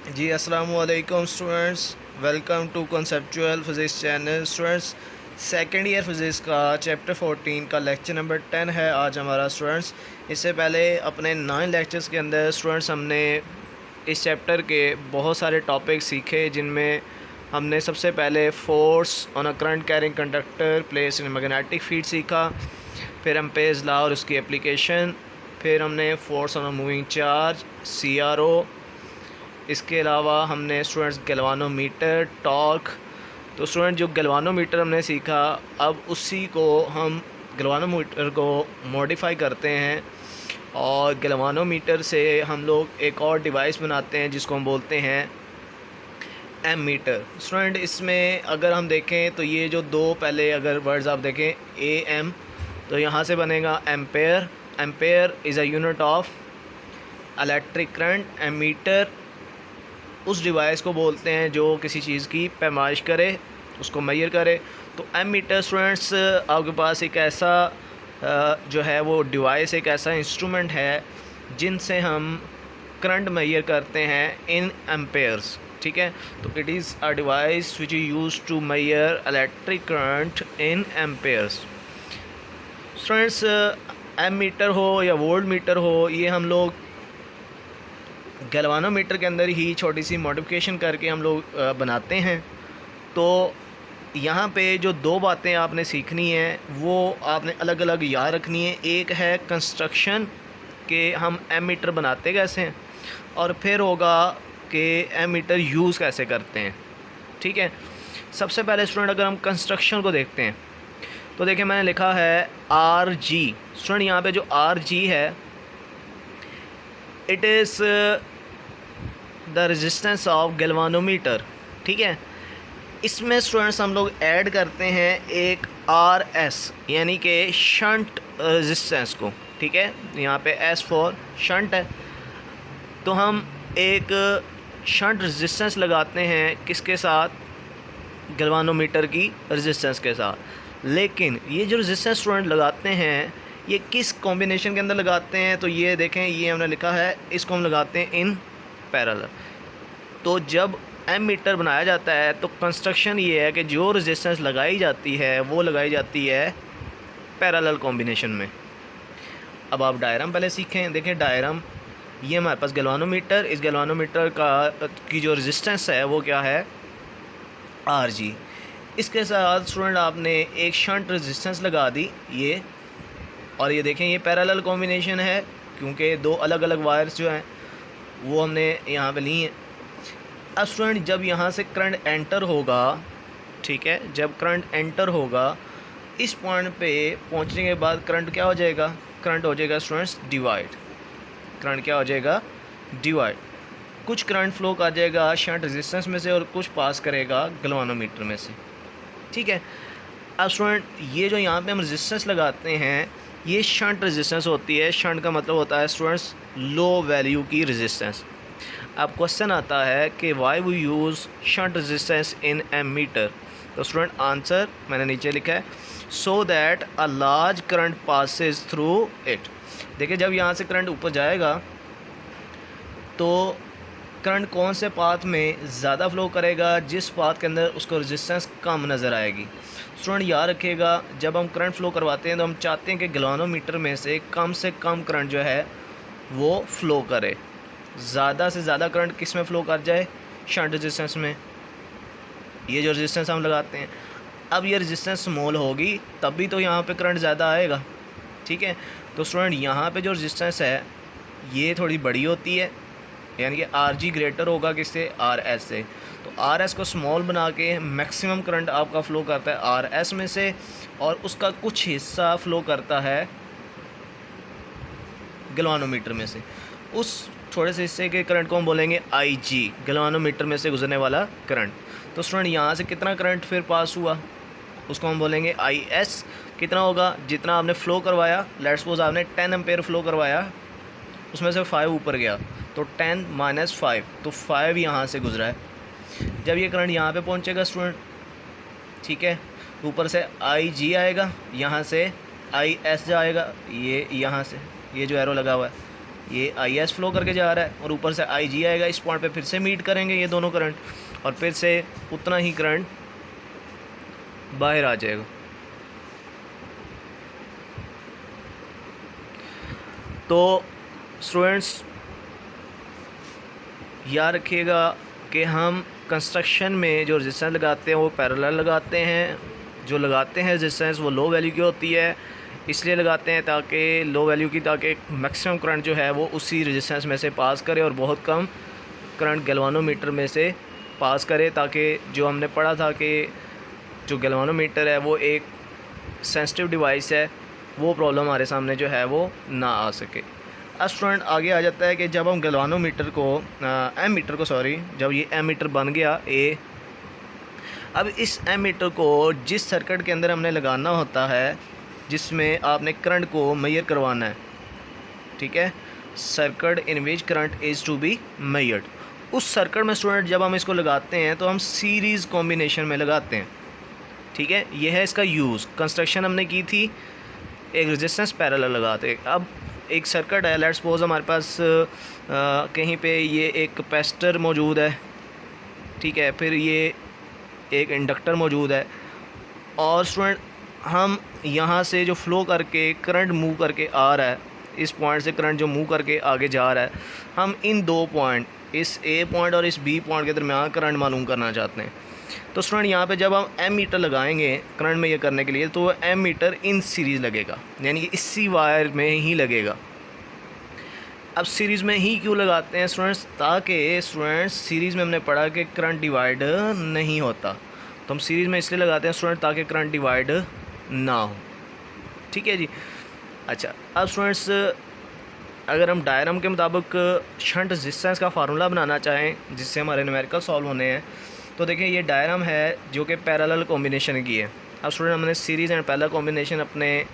जी अस्सलाम वालेकुम students, welcome to conceptual physics channel. Students, second year physics का chapter 14 का लेक्चर नंबर 10 है आज हमारा। स्टूडेंट्स, इससे पहले अपने 9 लेक्चर्स के अंदर स्टूडेंट्स हमने इस चैप्टर के बहुत सारे टॉपिक सीखे, जिनमें हमने सबसे पहले force on a current carrying conductor place in magnetic field सीखा, फिर एम्पेयर्स लॉ और उसकी एप्लीकेशन, फिर हमने force on a moving charge CRO, इसके अलावा हमने स्टूडेंट्स गैल्वानोमीटर, टॉर्क। तो स्टूडेंट जो गैल्वानोमीटर हमने सीखा, अब उसी को हम गैल्वानोमीटर को मॉडिफाई करते हैं और गैल्वानोमीटर से हम लोग एक और डिवाइस बनाते हैं जिसको हम बोलते हैं एम मीटर। स्टूडेंट, इसमें अगर हम देखें तो ये जो दो पहले अगर वर्ड्स आप देखें AM, तो यहाँ से बनेगा ampere. Ampere is a unit of electric current. Ammeter उस डिवाइस को बोलते हैं जो किसी चीज़ की पैमाइश करे, उसको मेजर करे। तो एम मीटर स्टूडेंट्स आपके पास एक ऐसा जो है वो डिवाइस, एक ऐसा इंस्ट्रूमेंट है जिनसे हम करंट मेजर करते हैं इन एम्पेयर्स। ठीक है, तो it is a device which is use to measure electric current in amperes. Students, ammeter हो या वोल्ट मीटर हो, ये हम लोग गैल्वानोमीटर के अंदर ही छोटी सी मॉडिफिकेशन करके हम लोग बनाते हैं। तो यहाँ पे जो दो बातें आपने सीखनी है वो आपने अलग अलग याद रखनी है। एक है कंस्ट्रक्शन के हम एम मीटर बनाते कैसे हैं, और फिर होगा कि एम मीटर यूज़ कैसे करते हैं। ठीक है, सबसे पहले स्टूडेंट अगर हम कंस्ट्रक्शन को देखते हैं तो देखिए मैंने लिखा है RG। स्टूडेंट, यहाँ पे जो RG है, it is the resistance of galvanometer. ठीक है, इसमें स्टूडेंट्स हम लोग ऐड करते हैं एक RS, यानी कि शंट रेजिस्टेंस को। ठीक है, यहाँ पे S फॉर शंट है, तो हम एक शंट रेजिस्टेंस लगाते हैं किसके साथ, गैल्वानोमीटर की रेजिस्टेंस के साथ। लेकिन ये जो रेजिस्टेंस स्टूडेंट लगाते हैं, ये किस कॉम्बिनेशन के अंदर लगाते हैं, तो ये देखें, ये हमने लिखा है, इसको हम लगाते हैं इन पैरेलल। तो जब एम मीटर बनाया जाता है तो कंस्ट्रक्शन ये है कि जो रेजिस्टेंस लगाई जाती है वो लगाई जाती है पैरेलल कॉम्बिनेशन में। अब आप डायग्राम पहले सीखें। देखें डायग्राम, ये हमारे पास गैल्वानोमीटर, इस गैल्वानोमीटर की जो रेजिस्टेंस है वो क्या है, RG। इसके साथ स्टूडेंट आपने एक शंट रेजिस्टेंस लगा दी ये, और ये देखें ये पैरेलल कॉम्बिनेशन है क्योंकि दो अलग अलग वायर्स जो हैं वो हमने यहाँ पे ली हैं। अब स्टूडेंट जब यहाँ से करंट एंटर होगा, ठीक है, जब करंट एंटर होगा इस पॉइंट पे पहुँचने के बाद करंट क्या हो जाएगा, करंट हो जाएगा स्टूडेंट्स डिवाइड। करंट क्या हो जाएगा, डिवाइड। कुछ करंट फ्लो कर जाएगा शंट रेजिस्टेंस में से और कुछ पास करेगा गैल्वानोमीटर में से। ठीक है, अब स्टूडेंट ये जो यहाँ पे हम रेजिस्टेंस लगाते हैं ये शंट रेजिस्टेंस होती है। शंट का मतलब होता है स्टूडेंट्स लो वैल्यू की रेजिस्टेंस। अब क्वेश्चन आता है कि why we use shunt resistance in ammeter. तो स्टूडेंट आंसर मैंने नीचे लिखा है, so that a large current passes through it. देखिए जब यहाँ से करंट ऊपर जाएगा तो करंट कौन से पाथ में ज़्यादा फ्लो करेगा, जिस पाथ के अंदर उसको रेजिस्टेंस कम नज़र आएगी। स्टूडेंट याद रखिएगा, जब हम करंट फ्लो करवाते हैं तो हम चाहते हैं कि गैल्वानोमीटर में से कम करंट जो है वो फ़्लो करे। ज़्यादा से ज़्यादा करंट किस में फ़्लो कर जाए, शंट रेजिस्टेंस में। ये जो रेजिस्टेंस हम लगाते हैं, अब ये रेजिस्टेंस स्मॉल होगी तभी तो यहाँ पे करंट ज़्यादा आएगा। ठीक है, तो स्टूडेंट यहाँ पे जो रेजिस्टेंस है ये थोड़ी बड़ी होती है, यानी कि RG ग्रेटर होगा किससे, RS से। तो RS को स्मॉल बना के मैक्सिमम करंट आपका फ़्लो करता है RS में से, और उसका कुछ हिस्सा फ़्लो करता है गैल्वानोमीटर में से। उस थोड़े से हिस्से के करंट को हम बोलेंगे IG, गैल्वानोमीटर में से गुजरने वाला करंट। तो स्टूडेंट यहाँ से कितना करंट फिर पास हुआ उसको हम बोलेंगे IS। कितना होगा, जितना आपने फ़्लो करवाया, लेट्स सपोज आपने 10 एम्पेयर फ़्लो करवाया, उसमें से 5 ऊपर गया तो 10 - 5, तो 5 यहाँ से गुजरा है। जब ये करंट यहाँ पे पहुँचेगा स्टूडेंट, ठीक है, ऊपर से IG आएगा, यहाँ से IS जाएगा, ये यहाँ से ये जो एरो लगा हुआ है, ये आई एस फ्लो करके जा रहा है और ऊपर से आई जी आएगा, इस पॉइंट पे फिर से मीट करेंगे ये दोनों करंट और फिर से उतना ही करंट बाहर आ जाएगा। तो स्टूडेंट्स याद रखिएगा कि हम कंस्ट्रक्शन में जो रेजिस्टेंस लगाते हैं वो पैरेलल लगाते हैं, जो लगाते हैं रेजिस्टेंस वो लो वैल्यू की होती है, इसलिए लगाते हैं ताकि लो वैल्यू की, ताकि मैक्सिमम करंट जो है वो उसी रेजिस्टेंस में से पास करे और बहुत कम करंट गैल्वानोमीटर में से पास करे, ताकि जो हमने पढ़ा था कि जो गैल्वानोमीटर है वो एक सेंसिटिव डिवाइस है, वो प्रॉब्लम हमारे सामने जो है वो ना आ सके। अब स्टूडेंट आगे आ जाता है कि जब हम गैल्वानोमीटर को एम मीटर को जब ये एम मीटर बन गया ए, अब इस एम मीटर को जिस सर्किट के अंदर हमने लगाना होता है जिसमें आपने करंट को मेजर करवाना है, ठीक है, circuit in which current is to be measured, उस सर्किट में स्टूडेंट जब हम इसको लगाते हैं तो हम सीरीज़ कॉम्बिनेशन में लगाते हैं, ठीक है। यह है इसका यूज़। कंस्ट्रक्शन हमने की थी, एक रेजिस्टेंस पैरेलल लगाते। अब एक सर्किट है, लेट्स सपोज हमारे पास कहीं पे ये एक कैपेसिटर मौजूद है, ठीक है, फिर ये एक इंडक्टर मौजूद है और स्टूडेंट हम यहाँ से जो फ़्लो करके करंट मूव करके आ रहा है, इस पॉइंट से करंट जो मूव करके आगे जा रहा है, हम इन दो पॉइंट, इस ए पॉइंट और इस बी पॉइंट के दरमियान करंट मालूम करना चाहते हैं। तो स्टूडेंट यहाँ पे जब हम एम मीटर लगाएंगे करंट में ये करने के लिए, तो एम मीटर इन सीरीज़ लगेगा, यानी कि इसी वायर में ही लगेगा। अब सीरीज़ में ही क्यों लगाते हैं स्टूडेंट्स? ताकि स्टूडेंट्स सीरीज़ में हमने पढ़ा कि करंट डिवाइड नहीं होता, तो हम सीरीज़ में इसलिए लगाते हैं स्टूडेंट ताकि करंट डिवाइड ना हो, ठीक है जी। अच्छा, अब स्टूडेंट्स अगर हम डायग्राम के मुताबिक शंट रेजिस्टेंस का फार्मूला बनाना चाहें जिससे हमारे न्यूमेरिकल सॉल्व होने हैं, तो देखिए ये डायग्राम है जो कि पैरेलल कॉम्बिनेशन की है। अब स्टूडेंट हमने सीरीज़ एंड पैरेलल कॉम्बिनेशन अपने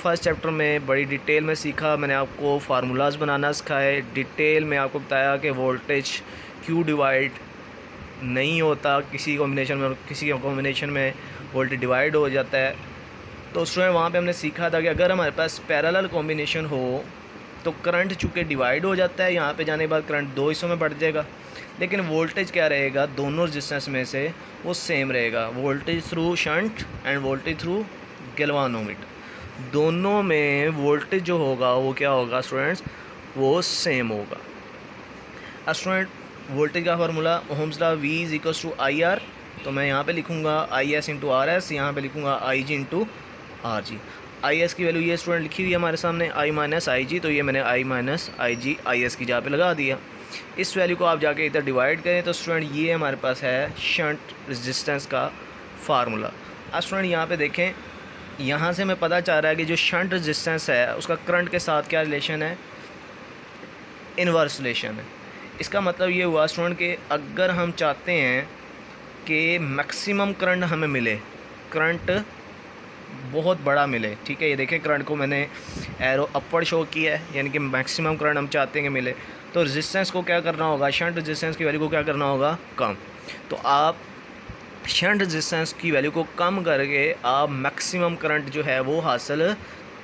फर्स्ट चैप्टर में बड़ी डिटेल में सीखा, मैंने आपको फार्मूलाज बनाना सिखाए, डिटेल में आपको बताया कि वोल्टेज क्यों डिवाइड नहीं होता किसी कॉम्बिनेशन में, किसी कॉम्बिनेशन में वोल्टेज डिवाइड हो जाता है। तो स्टूडेंट वहाँ पे हमने सीखा था कि अगर हमारे पास पैरेलल कॉम्बिनेशन हो तो करंट चूँकि डिवाइड हो जाता है, यहाँ पे जाने के बाद करंट दो हिस्सों में बढ़ जाएगा, लेकिन वोल्टेज क्या रहेगा दोनों रेजिस्टेंस में से वो सेम रहेगा। Voltage through shunt end voltage through galvanometer, दोनों में वोल्टेज जो होगा वो क्या होगा स्टूडेंट्स, वो सेम होगा। अब स्टूडेंट वोल्टेज का formula Ohm's law V is equals to I R, तो मैं यहाँ पे लिखूँगा I S into R S, यहाँ पर लिखूँगा I G into R G. I S की वैल्यू ये स्टूडेंट लिखी हुई है हमारे सामने आई माइनस आई जी, तो ये मैंने आई minus I ji I S की जगह पे लगा दिया। इस वैल्यू को आप जाके इधर डिवाइड करें तो स्टूडेंट ये हमारे पास है शंट रेजिस्टेंस का फार्मूला। अब स्टूडेंट यहाँ पे देखें, यहाँ से हमें पता चल रहा है कि जो शंट रेजिस्टेंस है उसका करंट के साथ क्या रिलेशन है, इन्वर्स रिलेशन है। इसका मतलब ये हुआ स्टूडेंट कि अगर हम चाहते हैं कि मैक्सिमम करंट हमें मिले, करंट बहुत बड़ा मिले, ठीक है, ये देखें करंट को मैंने एरो अपवर्ड शो किया है, यानी कि मैक्सिमम करंट हम चाहते हैं कि मिले, तो रेजिस्टेंस को क्या करना होगा, शंट रेजिस्टेंस की वैल्यू को क्या करना होगा, कम। तो आप शंट रेजिस्टेंस की वैल्यू को कम करके आप मैक्सिमम करंट जो है वो हासिल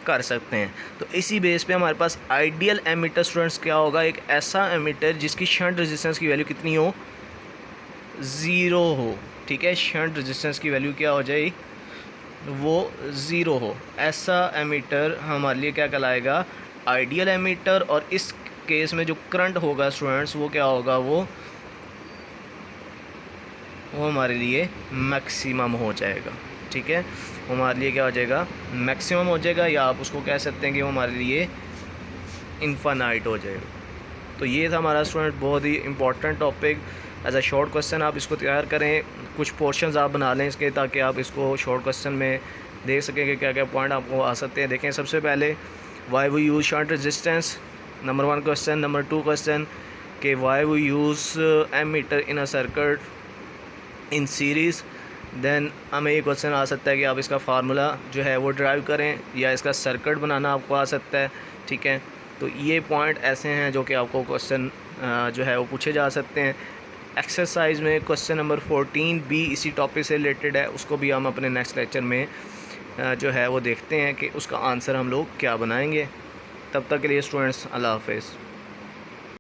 कर सकते हैं। तो इसी बेस पे हमारे पास आइडियल एमीटर स्टूडेंट्स क्या होगा, एक ऐसा एमीटर जिसकी शंट रेजिस्टेंस की वैल्यू कितनी हो, ज़ीरो हो, ठीक है, शंट रेजिस्टेंस की वैल्यू क्या हो जाए, वो ज़ीरो हो। ऐसा एमीटर हमारे लिए क्या कहलाएगा, आइडियल एमीटर। और इस केस में जो करंट होगा स्टूडेंट्स वो क्या होगा, वो हमारे लिए मैक्सिमम हो जाएगा, ठीक है, हमारे लिए क्या हो जाएगा, मैक्सिमम हो जाएगा, या आप उसको कह सकते हैं कि वो हमारे लिए इनफाइनाइट हो जाएगा। तो ये था हमारा स्टूडेंट बहुत ही important topic. As a short question आप इसको तैयार करें, कुछ पोर्शंस आप बना लें इसके, ताकि आप इसको शॉर्ट क्वेश्चन में देख सकें कि क्या क्या पॉइंट आपको आ सकते हैं। देखें सबसे पहले why we use shunt resistance, number 1 question. Number 2 question कि why we use ammeter in a circuit in series. Then हमें ये क्वेश्चन आ सकता है कि आप इसका फार्मूला जो है वो ड्राइव करें, या इसका सर्किट बनाना आपको आ सकता है, ठीक है। तो ये पॉइंट ऐसे हैं जो कि आपको क्वेश्चन जो है वो पूछे जा सकते हैं। एक्सरसाइज में क्वेश्चन नंबर 14 भी इसी टॉपिक से रिलेटेड है, उसको भी हम अपने नेक्स्ट लेक्चर में जो है वो देखते हैं कि उसका आंसर हम लोग क्या बनाएंगे। तब तक के लिए स्टूडेंट्स अल्लाह हाफ़िज़।